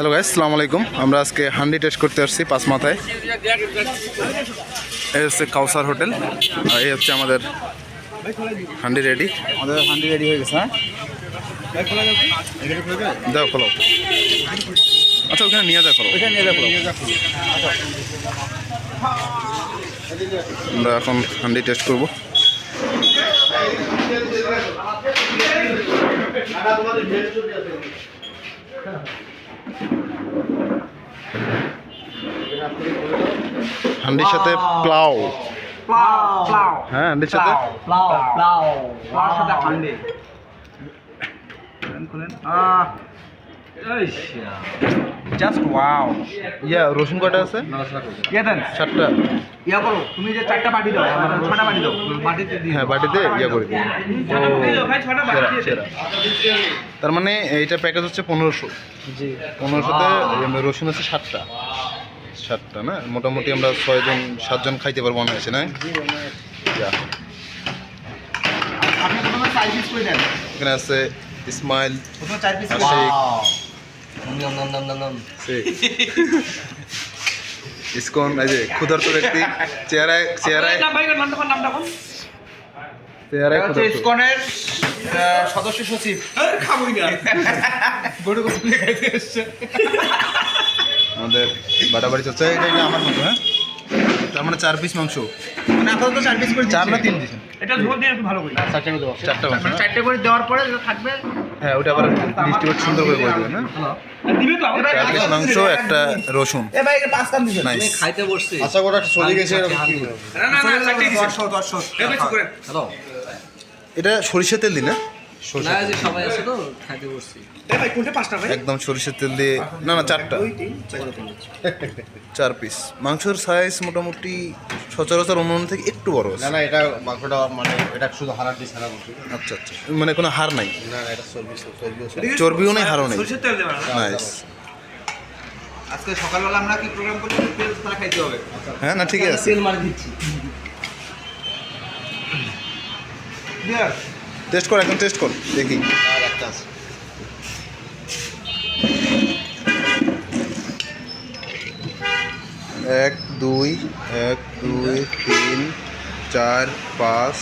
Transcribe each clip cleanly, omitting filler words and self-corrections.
Hello guys, আসসালামু আলাইকুম। আমরা আজকে হান্ডি টেস্ট করতে আসছি পাঁচ মাথায়। এই হচ্ছে কাউসার হোটেল, আর এই হচ্ছে আমাদের হান্ডি রেডি। আমাদের হান্ডি রেডি হয়ে গেছে। দাও খোলো। আচ্ছা, ওখানে নিয়ে যাও খোলো। আমরা এখন হান্ডি টেস্ট করবো। হান্ডির সাথে প্লাউ। হ্যাঁ, হান্ডির সাথে হান্ডি জাস্ট ওয়াও। রসুন কয়টা আছে? দেন 7টা। করো, তুমি যে 4টা বাটি দাও, 6টা বাটি দাও, বাটিতে দিয়ে। হ্যাঁ, বাটিতে করে দিই। তার মানে এইটা প্যাকেজ হচ্ছে 1500। জি, 1500তে রসুন আছে 7টা না? মোটামুটি আমরা 6-7 জন খাইতে পারবো মনে হয়েছে না? যা। আপনি প্রথমে 4 পিস করে দেন। এখানে আছে ইসমাইল, প্রথমে 4 পিস করে শেখ, নাম শেখ, ইসকন, এই যে ক্ষুধার্ত ব্যক্তি, চেহারায় হচ্ছে ইসকনের সদস্য সচিব। খাবই না, গরু গোস্ত খাইতে এসেছে। আমাদের বাটাবাড়ি চলছে। এটা আমার মতো। হ্যাঁ, তার মানে 4 পিস মাংস। মানে আপাতত 4 পিস করে 4 না 3 দিয়েছেন? এটা ঝোল দিয়ে একটু ভালো করে 4টা করে দেবো। 4টা মাংস, মানে 4টে করে দেওয়ার পরে যেটা থাকবে। হ্যাঁ, ওটা আবার ডিস্ট্রিবিউট সুন্দর করে দেবেন। হ্যাঁ, দিবে তো 4 পিস মাংস, একটা রসুন। এ ভাই, 5 কাম দিবেন। নাইস। খাইতে বসছি। আচ্ছা, ওটা চলে গেছে। না 4টে দিবেন। 10 এ বেশি করে। হ্যালো, এটা সরিষার তেল দিই না? না যে সবাই আছে তো খাইতে বসছি। এ ভাই, কোনটা 5টা ভাই? একদম সরিষার তেল দিয়ে। না, 4টা। 4 পিস মাংসের সাইজ মোটামুটি সচরাচর অন্য থেকে একটু বড় আছে। না, এটা মাংসটা মানে এটা শুধু হাড় দিয়ে ছাড়া মাংস। আচ্ছা, মানে কোনো হাড় নাই? না, এটা চর্বিও চর্বিও নেই, হাড়ও নেই। সরষের তেল দেবেন। নাইস। আজকে সকালবেলা আমরা কি প্রোগ্রাম করছি? তেল ছাড়া খাইতে হবে। হ্যাঁ, না ঠিক আছে। তেল মারি দিচ্ছি। ক্লিয়ার? টেস্ট কর, এখন টেস্ট কর দেখি। আর একটা আছে। 1 2 1 2 3 4 5।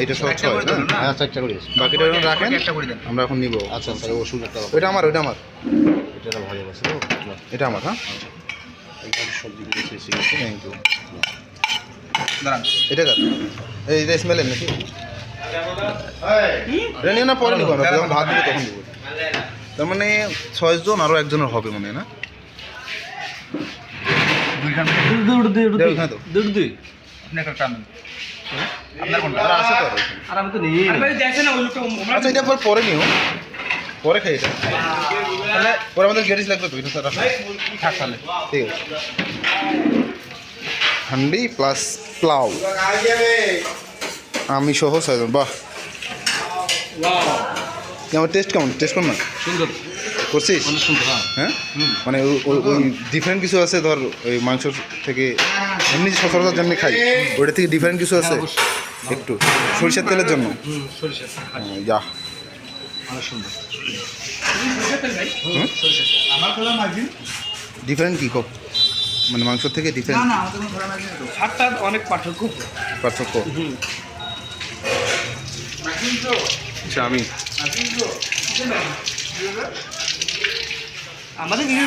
এইটা সব 6 না? হ্যাঁ, চারটা করে আছে। বাকিটা এখন রাখেন, একটা করে দেন। আমরা এখন নিব। আচ্ছা, ওষুধ একটা ওইটা আমার। এটা ভালো আছে তো। এটা আমার। হ্যাঁ, এইখানে সবজি গুলো এসে গেছে। Thank you. দাঁড়ান। এটা কার? এইটা স্মেলের নাকি? এটা নিয়ে না, পরে নিব আমরা, যখন ভাত দিব তখন দিব। তার মানে 6 জন, আরও একজনের হবে মনে হয় না? দে ওখানে তো। আপনি একটা টান দেন। আপনার কোনটা? আর আছে তো আরো ওখানে। আর আমি তো নেই। আরে ভাই, দেখছেন না ওই লোকটা আচ্ছা, এটা পরে নিও, পরে খাই এটা। তাহলে পরে আমাদের গ্যারেজ লাগবে তো, এটা স্যার রাখো। থাক তাহলে। ঠিক আছে। হান্ডি প্লাস প্লাউ, আমি সহ 6 জন। বাহ, আমার টেস্ট কেমন? টেস্ট কর না। সুন্দর, করছিস? অনেক সুন্দর। হ্যাঁ, হ্যাঁ, মানে ওই ডিফারেন্ট কিছু আছে ধর, ওই মাংস থেকে এমনি সচরাচর যেমনি খাই, ওইটা থেকে ডিফারেন্ট কিছু আছে একটু, সরিষার তেলের জন্য। সরিষা যা, অনেক সুন্দর। আমার খোলা মার্জিন। ডিফারেন্ট কি কপ, মানে মাংস থেকে না ডিফারেন্ট না, আমাদের কোনো খোলা মার্জিন নেই তো। স্বাদটা অনেক পার্থক্য। পার্থক্য। আচ্ছা, আমাদের কিছু